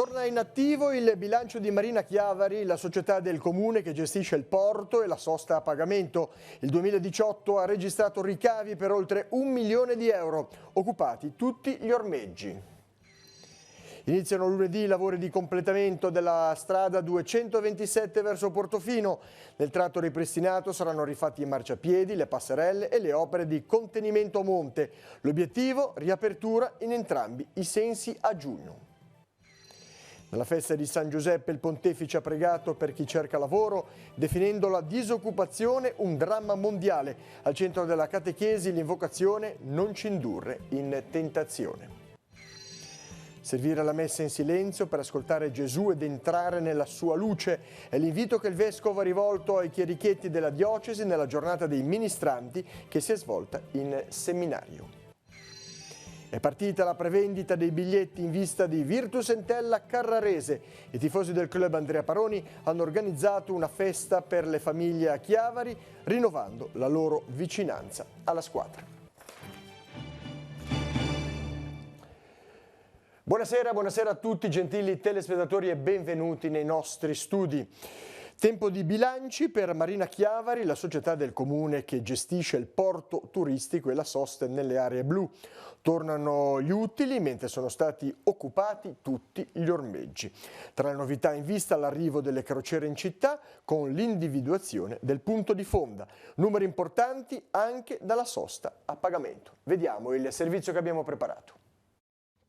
Torna in attivo il bilancio di Marina Chiavari, la società del comune che gestisce il porto e la sosta a pagamento. Il 2018 ha registrato ricavi per oltre 1 milione di euro, occupati tutti gli ormeggi. Iniziano lunedì i lavori di completamento della strada 227 verso Portofino. Nel tratto ripristinato saranno rifatti i marciapiedi, le passerelle e le opere di contenimento a monte. L'obiettivo? Riapertura in entrambi i sensi a giugno. Nella festa di San Giuseppe il pontefice ha pregato per chi cerca lavoro, definendo la disoccupazione un dramma mondiale. Al centro della catechesi l'invocazione non ci indurre in tentazione. Servire la messa in silenzio per ascoltare Gesù ed entrare nella sua luce è l'invito che il Vescovo ha rivolto ai chierichetti della diocesi nella giornata dei ministranti che si è svolta in seminario. È partita la prevendita dei biglietti in vista di Virtus Entella Carrarese. I tifosi del club Andrea Paroni hanno organizzato una festa per le famiglie a Chiavari, rinnovando la loro vicinanza alla squadra. Buonasera a tutti gentili telespettatori e benvenuti nei nostri studi. Tempo di bilanci per Marina Chiavari, la società del comune che gestisce il porto turistico e la sosta nelle aree blu. Tornano gli utili mentre sono stati occupati tutti gli ormeggi. Tra le novità in vista l'arrivo delle crociere in città con l'individuazione del punto di fonda. Numeri importanti anche dalla sosta a pagamento. Vediamo il servizio che abbiamo preparato.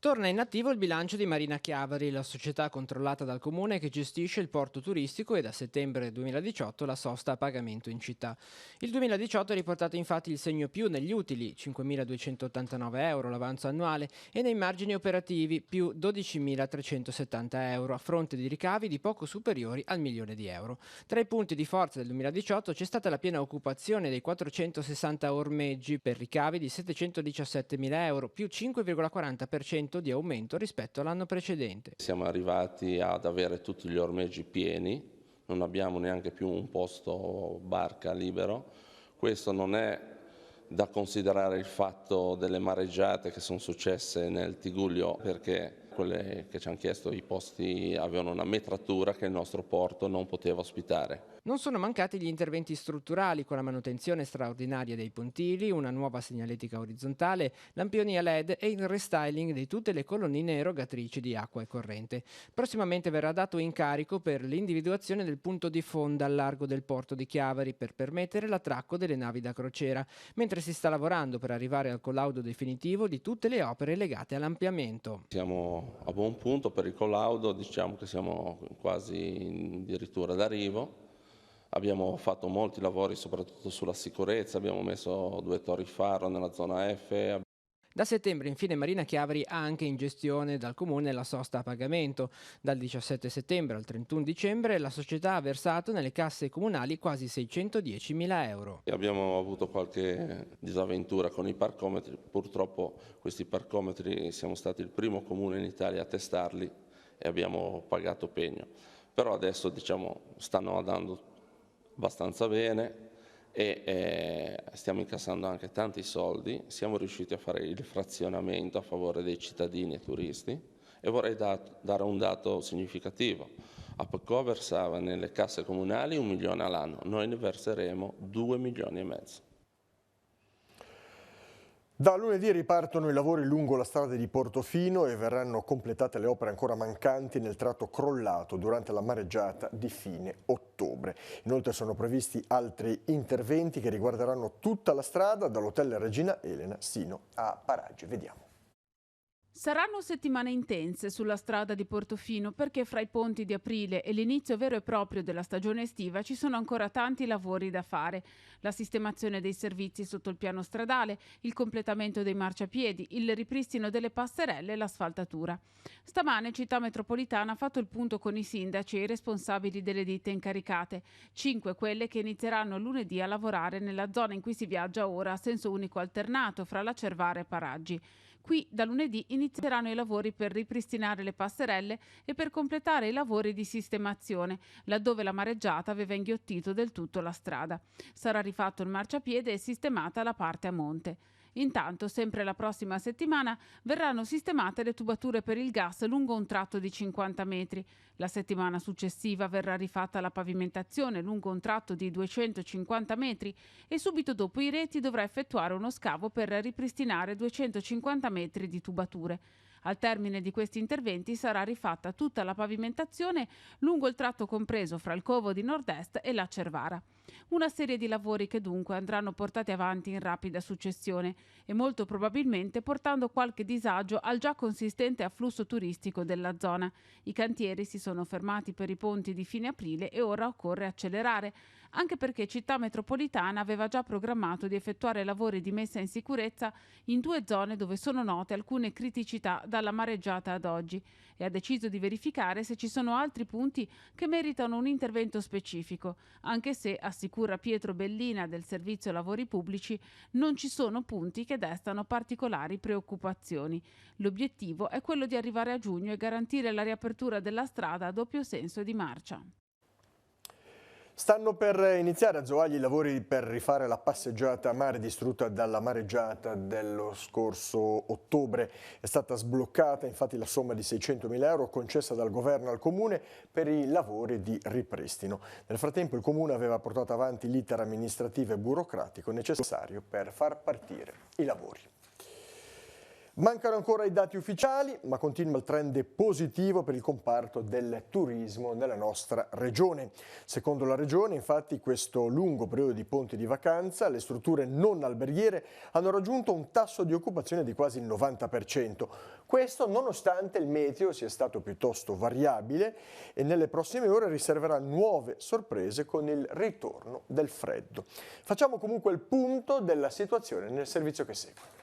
Torna in attivo il bilancio di Marina Chiavari, la società controllata dal comune che gestisce il porto turistico e da settembre 2018 la sosta a pagamento in città. Il 2018 ha riportato infatti il segno più negli utili, 5.289 euro l'avanzo annuale, e nei margini operativi, più 12.370 euro, a fronte di ricavi di poco superiori al milione di euro. Tra i punti di forza del 2018 c'è stata la piena occupazione dei 460 ormeggi per ricavi di 717.000 euro, più 5,40% di aumento rispetto all'anno precedente. Siamo arrivati ad avere tutti gli ormeggi pieni, non abbiamo neanche più un posto barca libero. Questo non è da considerare il fatto delle mareggiate che sono successe nel Tigullio, perché quelle che ci hanno chiesto i posti avevano una metratura che il nostro porto non poteva ospitare. Non sono mancati gli interventi strutturali con la manutenzione straordinaria dei pontili, una nuova segnaletica orizzontale, lampioni a LED e il restyling di tutte le colonnine erogatrici di acqua e corrente. Prossimamente verrà dato incarico per l'individuazione del punto di fonda al largo del porto di Chiavari per permettere l'attracco delle navi da crociera, mentre si sta lavorando per arrivare al collaudo definitivo di tutte le opere legate all'ampliamento. Siamo a buon punto per il collaudo, diciamo che siamo quasi addirittura d'arrivo. Abbiamo fatto molti lavori soprattutto sulla sicurezza, abbiamo messo 2 torri faro nella zona F. Da settembre infine Marina Chiavari ha anche in gestione dal comune la sosta a pagamento. Dal 17 settembre al 31 dicembre la società ha versato nelle casse comunali quasi 610.000 euro. Abbiamo avuto qualche disavventura con i parcometri, purtroppo questi parcometri siamo stati il primo comune in Italia a testarli e abbiamo pagato pegno. Però adesso diciamo stanno andando abbastanza bene e stiamo incassando anche tanti soldi, siamo riusciti a fare il frazionamento a favore dei cittadini e turisti e vorrei dare un dato significativo. APCO versava nelle casse comunali 1 milione all'anno, noi ne verseremo 2,5 milioni. Da lunedì ripartono i lavori lungo la strada di Portofino e verranno completate le opere ancora mancanti nel tratto crollato durante la mareggiata di fine ottobre. Inoltre sono previsti altri interventi che riguarderanno tutta la strada dall'hotel Regina Elena sino a Paraggi. Vediamo. Saranno settimane intense sulla strada di Portofino perché fra i ponti di aprile e l'inizio vero e proprio della stagione estiva ci sono ancora tanti lavori da fare. La sistemazione dei servizi sotto il piano stradale, il completamento dei marciapiedi, il ripristino delle passerelle e l'asfaltatura. Stamane Città Metropolitana ha fatto il punto con i sindaci e i responsabili delle ditte incaricate, 5 quelle che inizieranno lunedì a lavorare nella zona in cui si viaggia ora a senso unico alternato fra la Cervara e Paraggi. Qui da lunedì inizieranno i lavori per ripristinare le passerelle e per completare i lavori di sistemazione, laddove la mareggiata aveva inghiottito del tutto la strada. Sarà rifatto il marciapiede e sistemata la parte a monte. Intanto, sempre la prossima settimana, verranno sistemate le tubature per il gas lungo un tratto di 50 metri. La settimana successiva verrà rifatta la pavimentazione lungo un tratto di 250 metri e subito dopo i reti dovrà effettuare uno scavo per ripristinare 250 metri di tubature. Al termine di questi interventi sarà rifatta tutta la pavimentazione lungo il tratto compreso fra il Covo di Nord-Est e la Cervara. Una serie di lavori che dunque andranno portati avanti in rapida successione e molto probabilmente portando qualche disagio al già consistente afflusso turistico della zona. I cantieri si sono fermati per i ponti di fine aprile e ora occorre accelerare, anche perché Città Metropolitana aveva già programmato di effettuare lavori di messa in sicurezza in 2 zone dove sono note alcune criticità dalla mareggiata ad oggi e ha deciso di verificare se ci sono altri punti che meritano un intervento specifico, anche se, assicura Pietro Bellina del Servizio Lavori Pubblici, non ci sono punti che destano particolari preoccupazioni. L'obiettivo è quello di arrivare a giugno e garantire la riapertura della strada a doppio senso di marcia. Stanno per iniziare a Zoagli i lavori per rifare la passeggiata a mare distrutta dalla mareggiata dello scorso ottobre. È stata sbloccata infatti la somma di 600.000 euro concessa dal governo al comune per i lavori di ripristino. Nel frattempo il comune aveva portato avanti l'iter amministrativo e burocratico necessario per far partire i lavori. Mancano ancora i dati ufficiali, ma continua il trend positivo per il comparto del turismo nella nostra regione. Secondo la regione, infatti, questo lungo periodo di ponti di vacanza, le strutture non alberghiere hanno raggiunto un tasso di occupazione di quasi il 90%. Questo nonostante il meteo sia stato piuttosto variabile e nelle prossime ore riserverà nuove sorprese con il ritorno del freddo. Facciamo comunque il punto della situazione nel servizio che segue.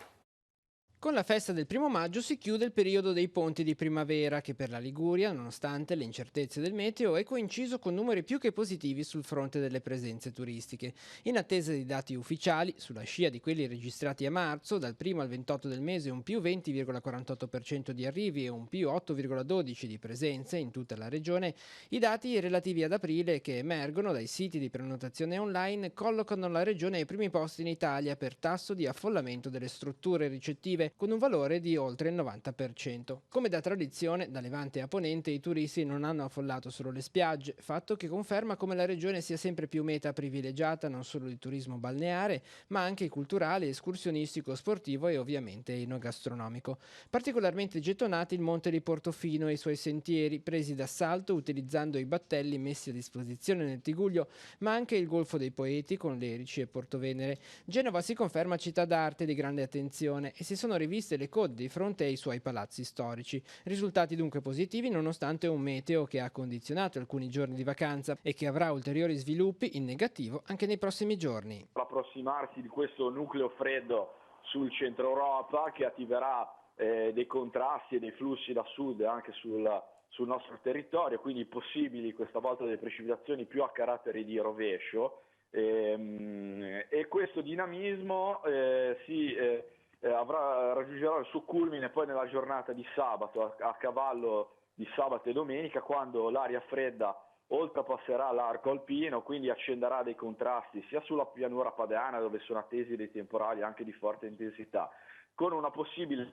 Con la festa del 1° maggio si chiude il periodo dei ponti di primavera che per la Liguria, nonostante le incertezze del meteo, è coinciso con numeri più che positivi sul fronte delle presenze turistiche. In attesa di dati ufficiali, sulla scia di quelli registrati a marzo, dal 1 al 28 del mese un più 20,48% di arrivi e un più 8,12% di presenze in tutta la regione, i dati relativi ad aprile che emergono dai siti di prenotazione online collocano la regione ai primi posti in Italia per tasso di affollamento delle strutture ricettive, con un valore di oltre il 90%. Come da tradizione, da Levante a Ponente i turisti non hanno affollato solo le spiagge, fatto che conferma come la regione sia sempre più meta privilegiata non solo di turismo balneare, ma anche culturale, escursionistico, sportivo e ovviamente enogastronomico. Particolarmente gettonati il Monte di Portofino e i suoi sentieri, presi d'assalto utilizzando i battelli messi a disposizione nel Tigullio, ma anche il Golfo dei Poeti con l'Erici e Portovenere. Genova si conferma città d'arte di grande attenzione e si sono riviste le code di fronte ai suoi palazzi storici. Risultati dunque positivi nonostante un meteo che ha condizionato alcuni giorni di vacanza e che avrà ulteriori sviluppi in negativo anche nei prossimi giorni. L'approssimarsi di questo nucleo freddo sul centro Europa che attiverà dei contrasti e dei flussi da sud anche sul nostro territorio, quindi possibili questa volta delle precipitazioni più a carattere di rovescio e questo dinamismo raggiungerà il suo culmine poi nella giornata di sabato, a cavallo di sabato e domenica, quando l'aria fredda oltrepasserà l'arco alpino, quindi accenderà dei contrasti sia sulla pianura padana, dove sono attesi dei temporali anche di forte intensità, con una possibile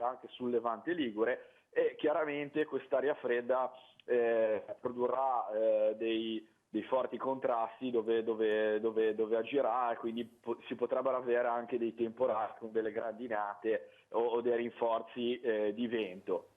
anche sul Levante ligure, e chiaramente quest'aria fredda produrrà dei forti contrasti dove agirà, e quindi si potrebbero avere anche dei temporali con delle grandinate o dei rinforzi di vento.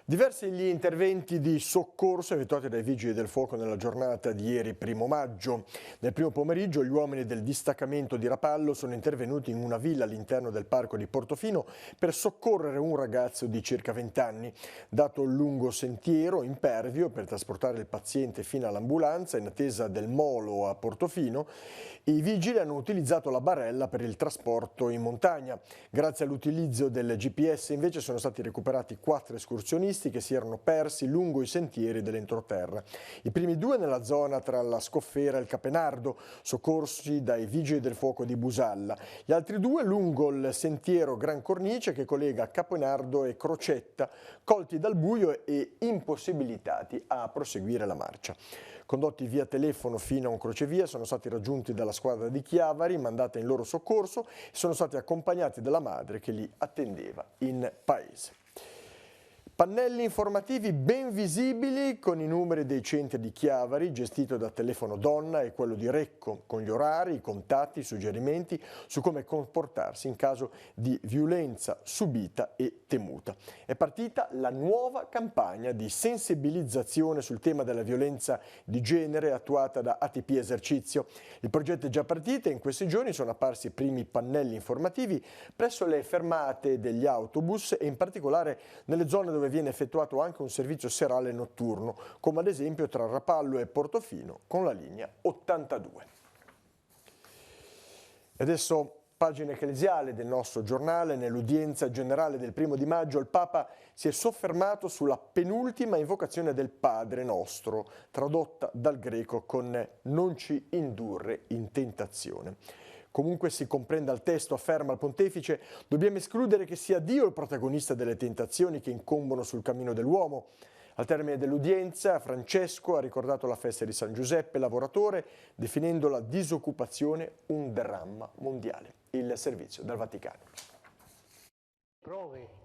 Diversi gli interventi di soccorso effettuati dai Vigili del Fuoco nella giornata di ieri 1° maggio. Nel primo pomeriggio gli uomini del distaccamento di Rapallo sono intervenuti in una villa all'interno del parco di Portofino per soccorrere un ragazzo di circa 20 anni. Dato il lungo sentiero impervio per trasportare il paziente fino all'ambulanza in attesa del molo a Portofino, i vigili hanno utilizzato la barella per il trasporto in montagna. Grazie all'utilizzo del GPS invece sono stati recuperati 4 escursionisti protagonisti che si erano persi lungo i sentieri dell'entroterra. I primi 2 nella zona tra la Scoffera e il Capenardo, soccorsi dai vigili del fuoco di Busalla. Gli altri 2 lungo il sentiero Gran Cornice che collega Capenardo e Crocetta, colti dal buio e impossibilitati a proseguire la marcia. Condotti via telefono fino a un crocevia, sono stati raggiunti dalla squadra di Chiavari, mandata in loro soccorso, e sono stati accompagnati dalla madre che li attendeva in paese. Pannelli informativi ben visibili con i numeri dei centri di Chiavari, gestito da Telefono Donna, e quello di Recco, con gli orari, i contatti, i suggerimenti su come comportarsi in caso di violenza subita e temuta. È partita la nuova campagna di sensibilizzazione sul tema della violenza di genere attuata da ATP Esercizio. Il progetto è già partito e in questi giorni sono apparsi i primi pannelli informativi presso le fermate degli autobus e in particolare nelle zone dove viene effettuato anche un servizio serale notturno, come ad esempio tra Rapallo e Portofino con la linea 82. E adesso pagina ecclesiale del nostro giornale. Nell'udienza generale del 1° maggio il Papa si è soffermato sulla penultima invocazione del Padre Nostro, tradotta dal greco con "non ci indurre in tentazione". Comunque si comprenda il testo, afferma il pontefice, dobbiamo escludere che sia Dio il protagonista delle tentazioni che incombono sul cammino dell'uomo. Al termine dell'udienza, Francesco ha ricordato la festa di San Giuseppe lavoratore, definendo la disoccupazione un dramma mondiale. Il servizio dal Vaticano.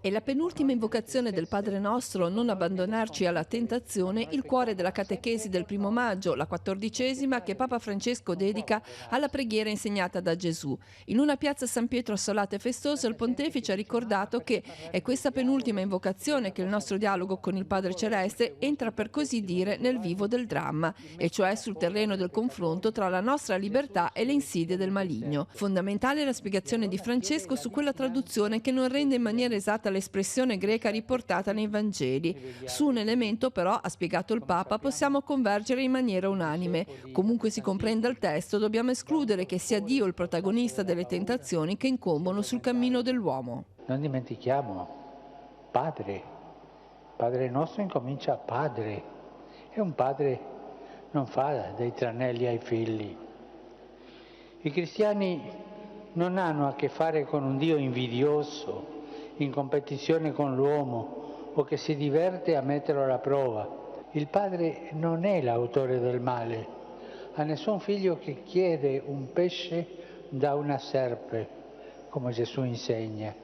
È la penultima invocazione del Padre Nostro, non abbandonarci alla tentazione, il cuore della catechesi del 1° maggio, la 14ª che Papa Francesco dedica alla preghiera insegnata da Gesù. In una piazza San Pietro assolata e festosa, il pontefice ha ricordato che è questa penultima invocazione che il nostro dialogo con il Padre Celeste entra per così dire nel vivo del dramma, e cioè sul terreno del confronto tra la nostra libertà e le insidie del maligno. Fondamentale è la spiegazione di Francesco su quella traduzione che non rende in maniera esatta l'espressione greca riportata nei Vangeli. Su un elemento però, ha spiegato il Papa, possiamo convergere in maniera unanime. Comunque si comprenda il testo, dobbiamo escludere che sia Dio il protagonista delle tentazioni che incombono sul cammino dell'uomo. Non dimentichiamo, Padre nostro incomincia Padre, e un padre non fa dei tranelli ai figli. I cristiani non hanno a che fare con un Dio invidioso, in competizione con l'uomo o che si diverte a metterlo alla prova. Il padre non è l'autore del male, a nessun figlio che chiede un pesce da una serpe, come Gesù insegna.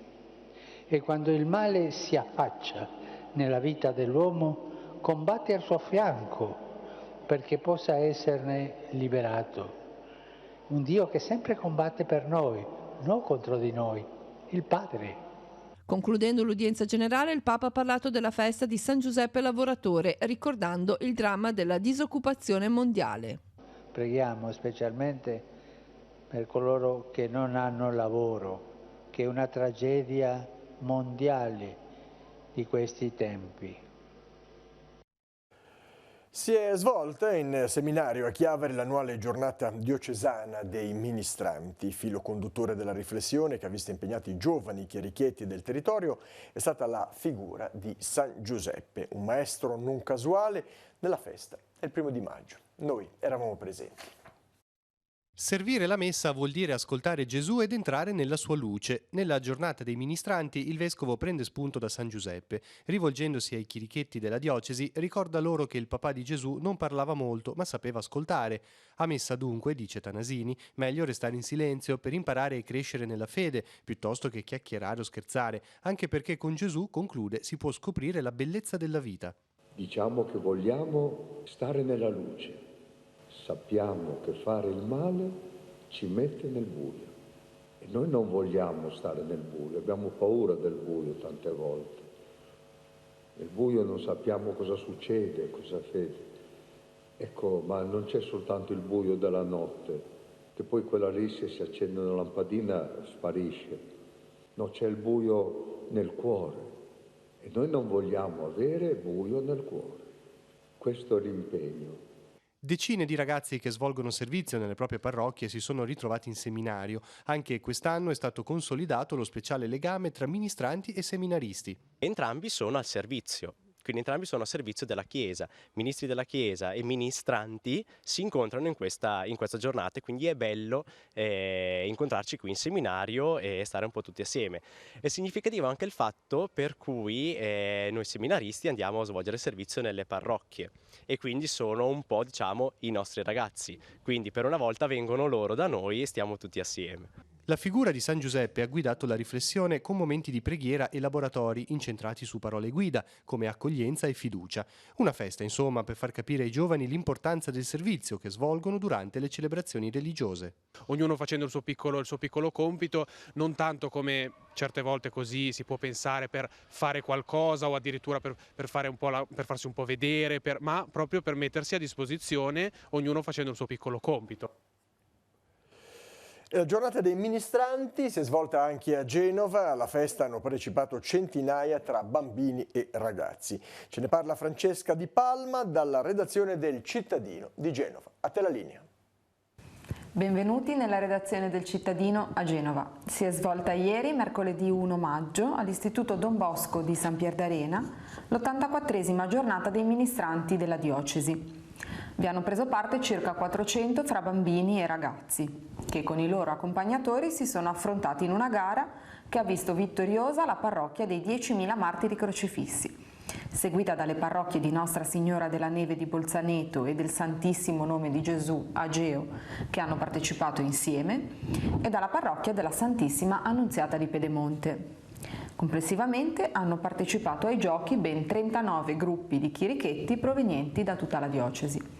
E quando il male si affaccia nella vita dell'uomo, combatte al suo fianco perché possa esserne liberato. Un Dio che sempre combatte per noi, non contro di noi, il Padre. Concludendo l'udienza generale, il Papa ha parlato della festa di San Giuseppe lavoratore, ricordando il dramma della disoccupazione mondiale. Preghiamo specialmente per coloro che non hanno lavoro, che è una tragedia mondiale di questi tempi. Si è svolta in seminario a Chiavari l'annuale giornata diocesana dei ministranti. Filo conduttore della riflessione che ha visto impegnati i giovani chierichetti del territorio è stata la figura di San Giuseppe, un maestro non casuale nella festa del 1° maggio. Noi eravamo presenti. Servire la messa vuol dire ascoltare Gesù ed entrare nella sua luce. Nella giornata dei ministranti il vescovo prende spunto da San Giuseppe. Rivolgendosi ai chierichetti della diocesi, ricorda loro che il papà di Gesù non parlava molto, ma sapeva ascoltare. A messa dunque, dice Tanasini, meglio restare in silenzio per imparare e crescere nella fede, piuttosto che chiacchierare o scherzare, anche perché con Gesù, conclude, si può scoprire la bellezza della vita. Diciamo che vogliamo stare nella luce. Sappiamo che fare il male ci mette nel buio e noi non vogliamo stare nel buio, abbiamo paura del buio tante volte. Nel buio non sappiamo cosa succede, cosa fede. Ecco, ma non c'è soltanto il buio della notte, che poi quella lì se si accende una lampadina sparisce. No, c'è il buio nel cuore e noi non vogliamo avere buio nel cuore. Questo è l'impegno. Decine di ragazzi che svolgono servizio nelle proprie parrocchie si sono ritrovati in seminario. Anche quest'anno è stato consolidato lo speciale legame tra ministranti e seminaristi. Entrambi sono al servizio, quindi entrambi sono a servizio della Chiesa. Ministri della Chiesa e ministranti si incontrano in questa giornata, e quindi è bello incontrarci qui in seminario e stare un po' tutti assieme. È significativo anche il fatto per cui noi seminaristi andiamo a svolgere servizio nelle parrocchie, e quindi sono un po', diciamo, i nostri ragazzi, quindi per una volta vengono loro da noi e stiamo tutti assieme. La figura di San Giuseppe ha guidato la riflessione con momenti di preghiera e laboratori incentrati su parole guida come accoglienza e fiducia. Una festa, insomma, per far capire ai giovani l'importanza del servizio che svolgono durante le celebrazioni religiose. Ognuno facendo il suo piccolo compito, non tanto come certe volte così si può pensare per fare qualcosa o addirittura per farsi un po' vedere, ma proprio per mettersi a disposizione, ognuno facendo il suo piccolo compito. La giornata dei ministranti si è svolta anche a Genova. Alla festa hanno partecipato centinaia tra bambini e ragazzi. Ce ne parla Francesca Di Palma dalla redazione del Cittadino di Genova. A te la linea. Benvenuti nella redazione del Cittadino a Genova. Si è svolta ieri, mercoledì 1 maggio, all'Istituto Don Bosco di San Pier d'Arena, l'84esima giornata dei ministranti della diocesi. Vi hanno preso parte circa 400 fra bambini e ragazzi, che con i loro accompagnatori si sono affrontati in una gara che ha visto vittoriosa la parrocchia dei 10.000 martiri crocifissi, seguita dalle parrocchie di Nostra Signora della Neve di Bolzaneto e del Santissimo Nome di Gesù a Geo, che hanno partecipato insieme, e dalla parrocchia della Santissima Annunziata di Pedemonte. Complessivamente hanno partecipato ai giochi ben 39 gruppi di chierichetti provenienti da tutta la diocesi.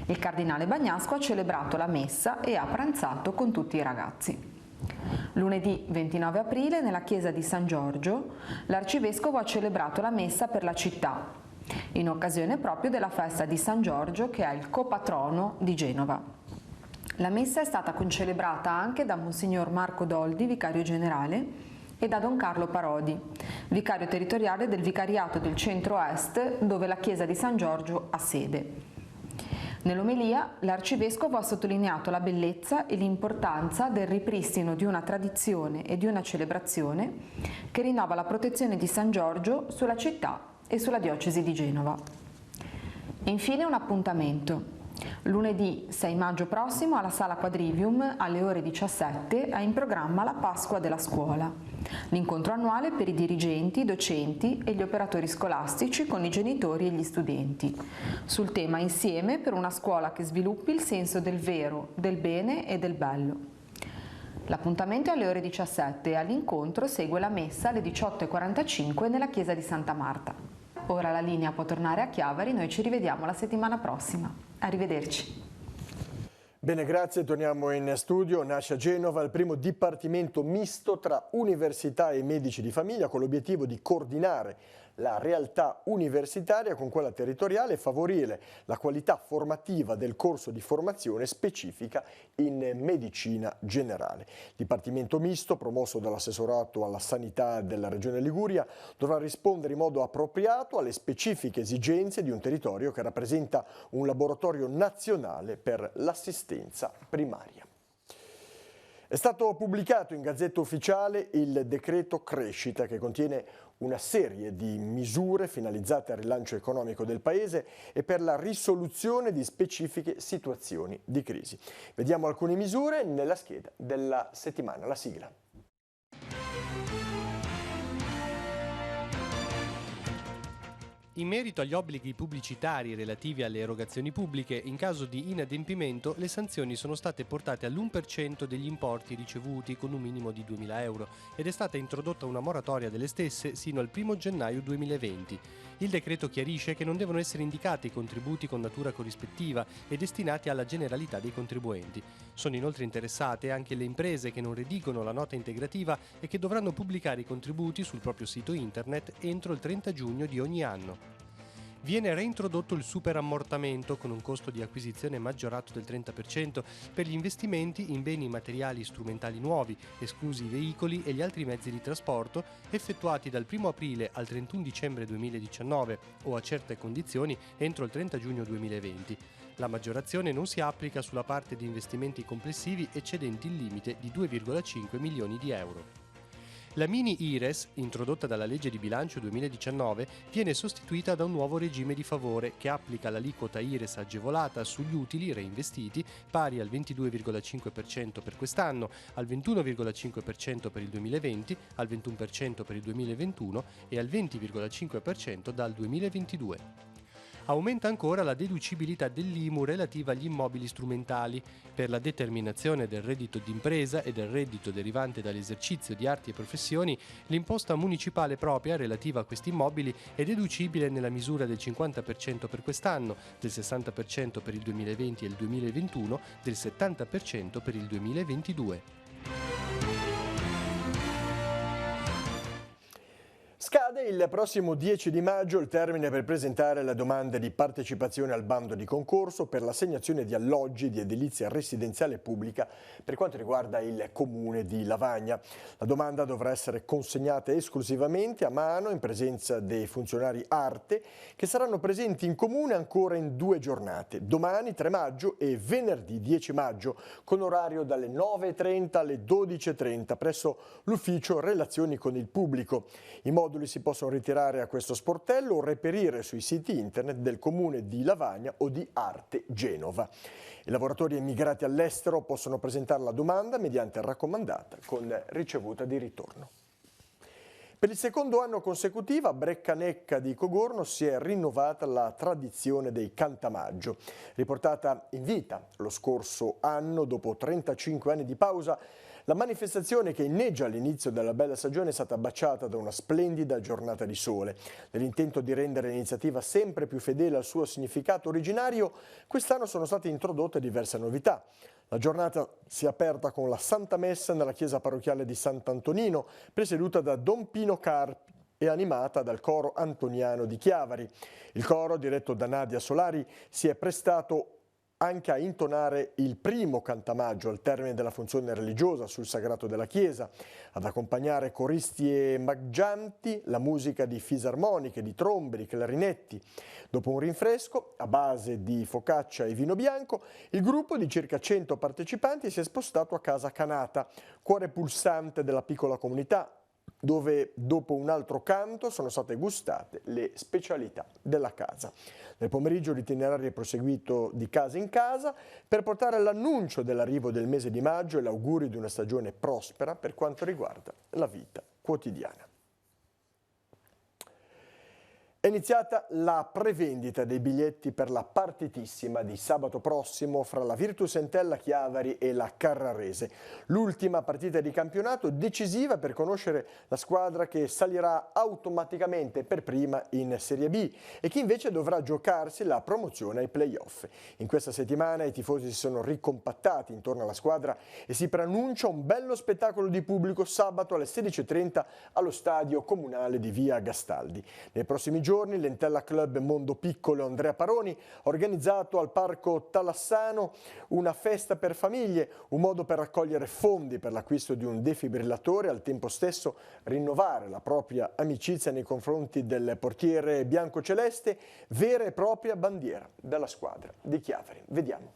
Il cardinale Bagnasco ha celebrato la messa e ha pranzato con tutti i ragazzi. Lunedì 29 aprile nella chiesa di San Giorgio l'arcivescovo ha celebrato la messa per la città, in occasione proprio della festa di San Giorgio, che è il copatrono di Genova. La messa è stata concelebrata anche da Monsignor Marco Doldi, vicario generale, e da Don Carlo Parodi, vicario territoriale del Vicariato del Centro-Est, dove la chiesa di San Giorgio ha sede. Nell'omelia l'arcivescovo ha sottolineato la bellezza e l'importanza del ripristino di una tradizione e di una celebrazione che rinnova la protezione di San Giorgio sulla città e sulla diocesi di Genova. E infine un appuntamento. Lunedì 6 maggio prossimo alla Sala Quadrivium alle ore 17 è in programma la Pasqua della Scuola, l'incontro annuale per i dirigenti, i docenti e gli operatori scolastici con i genitori e gli studenti, sul tema Insieme per una scuola che sviluppi il senso del vero, del bene e del bello. L'appuntamento è alle ore 17 e all'incontro segue la messa alle 18:45 nella chiesa di Santa Marta. Ora la linea può tornare a Chiavari, noi ci rivediamo la settimana prossima. Arrivederci. Bene, grazie, torniamo in studio. Nasce a Genova il primo dipartimento misto tra università e medici di famiglia con l'obiettivo di coordinare la realtà universitaria con quella territoriale e favorire la qualità formativa del corso di formazione specifica in medicina generale. Il Dipartimento misto, promosso dall'assessorato alla sanità della Regione Liguria, dovrà rispondere in modo appropriato alle specifiche esigenze di un territorio che rappresenta un laboratorio nazionale per l'assistenza primaria. È stato pubblicato in Gazzetta Ufficiale il decreto crescita che contiene una serie di misure finalizzate al rilancio economico del Paese e per la risoluzione di specifiche situazioni di crisi. Vediamo alcune misure nella scheda della settimana. La sigla. In merito agli obblighi pubblicitari relativi alle erogazioni pubbliche, in caso di inadempimento le sanzioni sono state portate all'1% degli importi ricevuti con un minimo di 2.000 euro ed è stata introdotta una moratoria delle stesse sino al 1 gennaio 2020. Il decreto chiarisce che non devono essere indicati contributi con natura corrispettiva e destinati alla generalità dei contribuenti. Sono inoltre interessate anche le imprese che non redigono la nota integrativa e che dovranno pubblicare i contributi sul proprio sito internet entro il 30 giugno di ogni anno. Viene reintrodotto il superammortamento con un costo di acquisizione maggiorato del 30% per gli investimenti in beni materiali strumentali nuovi, esclusi i veicoli e gli altri mezzi di trasporto, effettuati dal 1 aprile al 31 dicembre 2019 o a certe condizioni entro il 30 giugno 2020. La maggiorazione non si applica sulla parte di investimenti complessivi eccedenti il limite di 2,5 milioni di euro. La mini IRES, introdotta dalla legge di bilancio 2019, viene sostituita da un nuovo regime di favore che applica l'aliquota IRES agevolata sugli utili reinvestiti pari al 22,5% per quest'anno, al 21,5% per il 2020, al 21% per il 2021 e al 20,5% dal 2022. Aumenta ancora la deducibilità dell'IMU relativa agli immobili strumentali. Per la determinazione del reddito d'impresa e del reddito derivante dall'esercizio di arti e professioni, l'imposta municipale propria relativa a questi immobili è deducibile nella misura del 50% per quest'anno, del 60% per il 2020 e il 2021, del 70% per il 2022. Scade il prossimo 10 di maggio il termine per presentare le domande di partecipazione al bando di concorso per l'assegnazione di alloggi di edilizia residenziale pubblica per quanto riguarda il comune di Lavagna. La domanda dovrà essere consegnata esclusivamente a mano in presenza dei funzionari Arte che saranno presenti in comune ancora in 2 giornate, domani 3 maggio e venerdì 10 maggio, con orario dalle 9:30 alle 12:30 presso l'ufficio Relazioni con il Pubblico. I moduli si possono ritirare a questo sportello o reperire sui siti internet del Comune di Lavagna o di Arte Genova. I lavoratori emigrati all'estero possono presentare la domanda mediante raccomandata con ricevuta di ritorno. Per il secondo anno consecutivo a Breccanecca di Cogorno si è rinnovata la tradizione dei Cantamaggio. Riportata in vita lo scorso anno, dopo 35 anni di pausa, la manifestazione che inneggia all'inizio della bella stagione è stata baciata da una splendida giornata di sole. Nell'intento di rendere l'iniziativa sempre più fedele al suo significato originario, quest'anno sono state introdotte diverse novità. La giornata si è aperta con la Santa Messa nella chiesa parrocchiale di Sant'Antonino, presieduta da Don Pino Carpi e animata dal coro antoniano di Chiavari. Il coro, diretto da Nadia Solari, si è prestato anche a intonare il primo cantamaggio al termine della funzione religiosa sul sagrato della chiesa, ad accompagnare coristi e maggianti la musica di fisarmoniche, di trombe, di clarinetti. Dopo un rinfresco, a base di focaccia e vino bianco, il gruppo di circa 100 partecipanti si è spostato a Casa Canata, cuore pulsante della piccola comunità, dove dopo un altro canto sono state gustate le specialità della casa. Nel pomeriggio l'itinerario è proseguito di casa in casa per portare l'annuncio dell'arrivo del mese di maggio e l'augurio di una stagione prospera per quanto riguarda la vita quotidiana. È iniziata la prevendita dei biglietti per la partitissima di sabato prossimo fra la Virtus Entella Chiavari e la Carrarese. L'ultima partita di campionato decisiva per conoscere la squadra che salirà automaticamente per prima in Serie B e che invece dovrà giocarsi la promozione ai play-off. In questa settimana i tifosi si sono ricompattati intorno alla squadra e si preannuncia un bello spettacolo di pubblico sabato alle 16:30 allo stadio comunale di Via Gastaldi. Nei prossimi giorni l'Entella Club Mondo Piccolo Andrea Paroni ha organizzato al Parco Talassano una festa per famiglie, un modo per raccogliere fondi per l'acquisto di un defibrillatore e al tempo stesso rinnovare la propria amicizia nei confronti del portiere biancoceleste, vera e propria bandiera della squadra di Chiavari. Vediamo.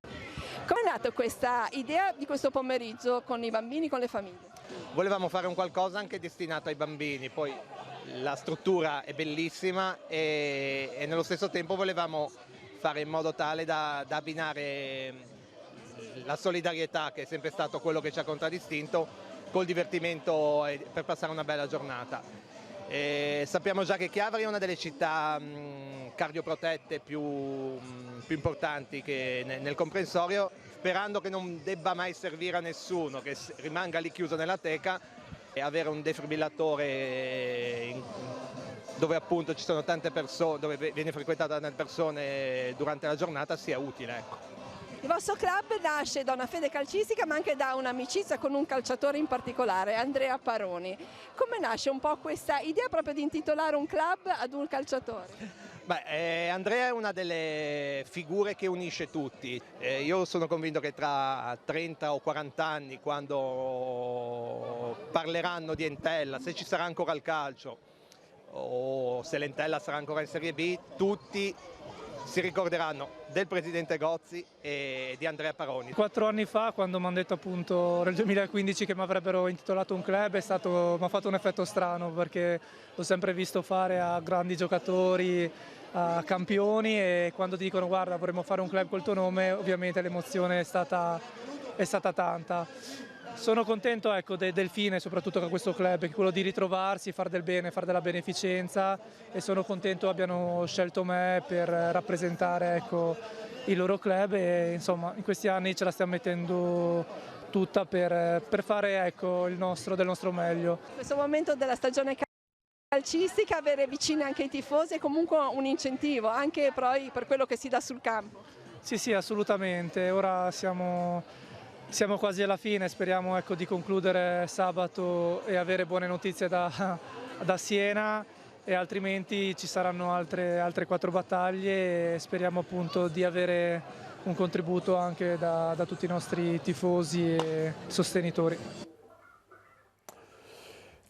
Come è nata questa idea di questo pomeriggio con i bambini, con le famiglie? Volevamo fare un qualcosa anche destinato ai bambini, poi la struttura è bellissima e nello stesso tempo volevamo fare in modo tale da abbinare la solidarietà, che è sempre stato quello che ci ha contraddistinto, col divertimento per passare una bella giornata. Sappiamo già che Chiavari è una delle città cardioprotette più importanti nel comprensorio, sperando che non debba mai servire a nessuno, che rimanga lì chiuso nella teca, e avere un defibrillatore dove appunto ci sono tante persone, dove viene frequentata da tante persone durante la giornata, sia utile, ecco. Il vostro club nasce da una fede calcistica ma anche da un'amicizia con un calciatore in particolare, Andrea Paroni. Come nasce un po' questa idea proprio di intitolare un club ad un calciatore? Andrea è una delle figure che unisce tutti. Io sono convinto che tra 30 o 40 anni, quando parleranno di Entella, se ci sarà ancora il calcio o se l'Entella sarà ancora in Serie B, tutti si ricorderanno del presidente Gozzi e di Andrea Paroni. 4 anni fa, quando mi hanno detto appunto nel 2015 che mi avrebbero intitolato un club, mi ha fatto un effetto strano, perché l'ho sempre visto fare a grandi giocatori, a campioni, e quando ti dicono guarda vorremmo fare un club col tuo nome, ovviamente l'emozione è stata tanta. Sono contento, ecco, del fine, soprattutto con questo club, che è quello di ritrovarsi, fare del bene, fare della beneficenza, e sono contento abbiano scelto me per rappresentare, ecco, il loro club, e insomma in questi anni ce la stiamo mettendo tutta per fare, ecco, del nostro meglio. In questo momento della stagione calcistica avere vicini anche i tifosi è comunque un incentivo, anche poi per quello che si dà sul campo. Sì, assolutamente. Ora siamo quasi alla fine, speriamo, ecco, di concludere sabato e avere buone notizie da Siena, e altrimenti ci saranno altre 4 battaglie, e speriamo appunto di avere un contributo anche da tutti i nostri tifosi e sostenitori.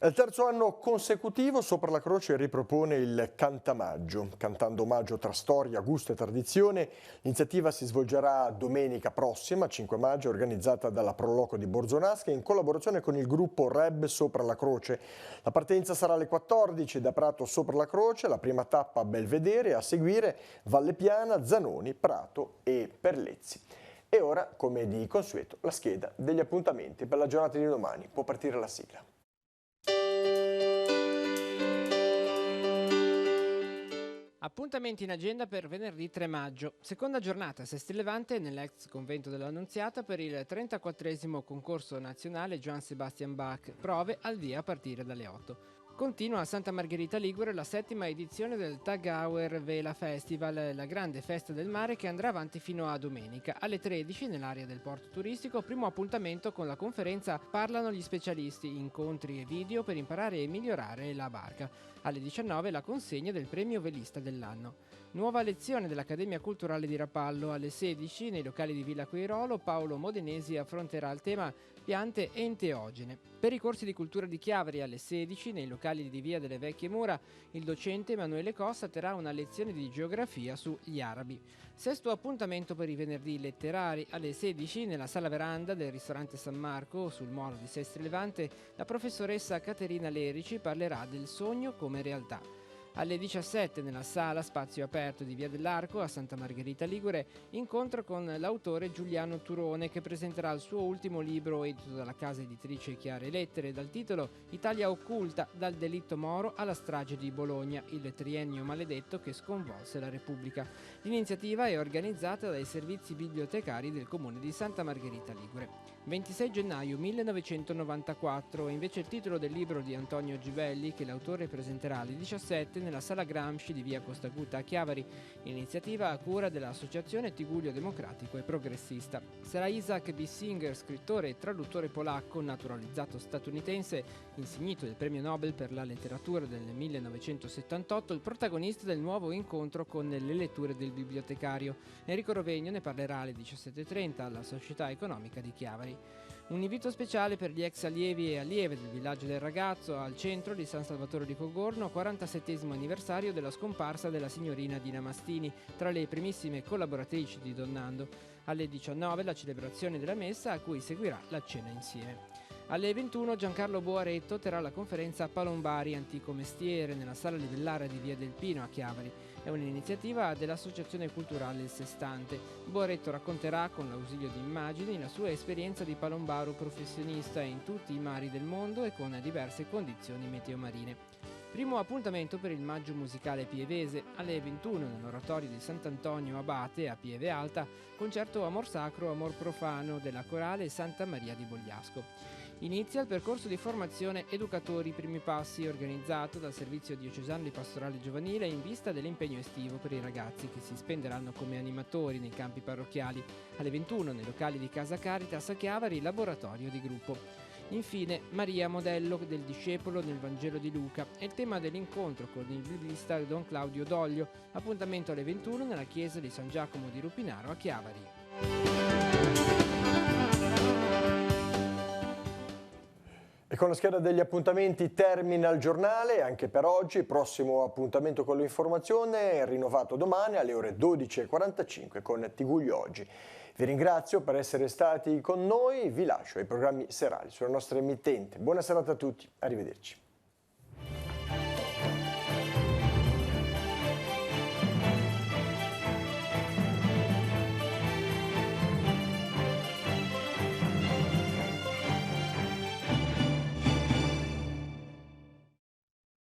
Al terzo anno consecutivo Sopra la Croce ripropone il Cantamaggio. Cantando omaggio tra storia, gusto e tradizione, l'iniziativa si svolgerà domenica prossima, 5 maggio, organizzata dalla Proloco di Borzonasca in collaborazione con il gruppo Reb Sopra la Croce. La partenza sarà alle 14 da Prato Sopra la Croce, la prima tappa a Belvedere, a seguire Valle Piana, Zanoni, Prato e Perlezzi. E ora, come di consueto, la scheda degli appuntamenti per la giornata di domani. Può partire la sigla. Appuntamenti in agenda per venerdì 3 maggio, seconda giornata a Sesti Levante nell'ex convento dell'Annunziata per il 34esimo concorso nazionale Johann Sebastian Bach, prove al via a partire dalle 8. Continua a Santa Margherita Ligure la 7ª edizione del Tag Heuer Vela Festival, la grande festa del mare che andrà avanti fino a domenica. Alle 13 nell'area del porto turistico, primo appuntamento con la conferenza Parlano gli specialisti, incontri e video per imparare e migliorare la barca. Alle 19 la consegna del premio velista dell'anno. Nuova lezione dell'Accademia Culturale di Rapallo. Alle 16 nei locali di Villa Quirolo Paolo Modenesi affronterà il tema piante enteogene. Per i corsi di cultura di Chiavari alle 16 nei locali di Via delle Vecchie Mura il docente Emanuele Costa terrà una lezione di geografia sugli arabi. Sesto appuntamento per i venerdì letterari. Alle 16 nella sala veranda del ristorante San Marco sul molo di Sestri Levante la professoressa Caterina Lerici parlerà del sogno come realtà. Alle 17 nella sala Spazio Aperto di Via dell'Arco a Santa Margherita Ligure incontro con l'autore Giuliano Turone che presenterà il suo ultimo libro edito dalla casa editrice Chiare Lettere dal titolo Italia occulta dal delitto Moro alla strage di Bologna, il triennio maledetto che sconvolse la Repubblica. L'iniziativa è organizzata dai servizi bibliotecari del comune di Santa Margherita Ligure. 26 gennaio 1994 è invece il titolo del libro di Antonio Gibelli che l'autore presenterà alle 17 nella sala Gramsci di via Costa Acuta a Chiavari, iniziativa a cura dell'Associazione Tigullio Democratico e Progressista. Sarà Isaac Bissinger, scrittore e traduttore polacco naturalizzato statunitense, insignito del premio Nobel per la letteratura del 1978, il protagonista del nuovo incontro con le letture del bibliotecario. Enrico Rovegno ne parlerà alle 17:30 alla Società Economica di Chiavari. Un invito speciale per gli ex allievi e allieve del villaggio del ragazzo al centro di San Salvatore di Cogorno, 47esimo anniversario della scomparsa della signorina Dina Mastini, tra le primissime collaboratrici di Donnando. Alle 19 la celebrazione della messa a cui seguirà la cena insieme. Alle 21 Giancarlo Boaretto terrà la conferenza Palombari Antico Mestiere nella sala livellaria di Via del Pino a Chiavari. È un'iniziativa dell'Associazione Culturale Il Sestante. Boaretto racconterà con l'ausilio di immagini la sua esperienza di palombaro professionista in tutti i mari del mondo e con diverse condizioni meteomarine. Primo appuntamento per il Maggio Musicale Pievese. Alle 21 nell'oratorio di Sant'Antonio Abate a Pieve Alta, concerto Amor Sacro, Amor Profano della Corale Santa Maria di Bogliasco. Inizia il percorso di formazione Educatori Primi Passi organizzato dal Servizio Diocesano di Pastorale Giovanile in vista dell'impegno estivo per i ragazzi che si spenderanno come animatori nei campi parrocchiali. Alle 21 nei locali di Casa Caritas a Chiavari laboratorio di gruppo. Infine Maria modello del discepolo nel Vangelo di Luca è il tema dell'incontro con il biblista Don Claudio Doglio. Appuntamento alle 21 nella chiesa di San Giacomo di Rupinaro a Chiavari. E con la scheda degli appuntamenti termina il giornale anche per oggi. Il prossimo appuntamento con l'informazione è rinnovato domani alle ore 12:45 con TG Oggi. Vi ringrazio per essere stati con noi, vi lascio ai programmi serali sulla nostra emittente. Buona serata a tutti, arrivederci.